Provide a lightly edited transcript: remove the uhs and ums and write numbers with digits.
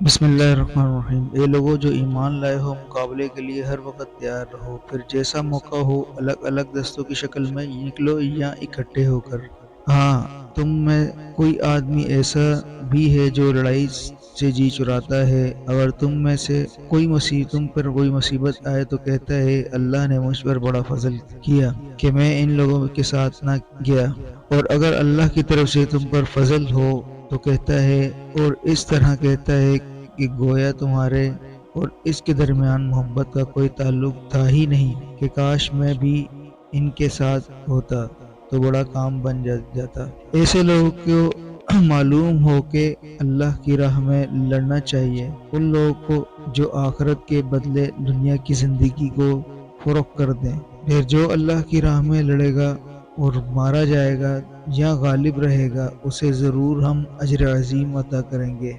بسم اللہ الرحمن الرحیم۔ اے لوگو جو ایمان لائے ہو، مقابلے کے لیے ہر وقت تیار رہو، پھر جیسا موقع ہو الگ الگ دستوں کی شکل میں نکلو یا اکٹھے ہو کر۔ ہاں، تم میں کوئی آدمی ایسا بھی ہے جو لڑائی سے جی چراتا ہے۔ اگر تم میں سے تم پر کوئی مصیبت آئے تو کہتا ہے اللہ نے مجھ پر بڑا فضل کیا کہ میں ان لوگوں کے ساتھ نہ گیا، اور اگر اللہ کی طرف سے تم پر فضل ہو تو کہتا ہے، اور اس طرح کہتا ہے کہ گویا تمہارے اور اس کے درمیان محبت کا کوئی تعلق تھا ہی نہیں، کہ کاش میں بھی ان کے ساتھ ہوتا تو بڑا کام بن جاتا۔ ایسے لوگوں کو معلوم ہو کہ اللہ کی راہ میں لڑنا چاہیے، ان لوگوں کو جو آخرت کے بدلے دنیا کی زندگی کو فروخت کر دیں۔ پھر جو اللہ کی راہ میں لڑے گا اور مارا جائے گا یا غالب رہے گا، اسے ضرور ہم اجر عظیم عطا کریں گے۔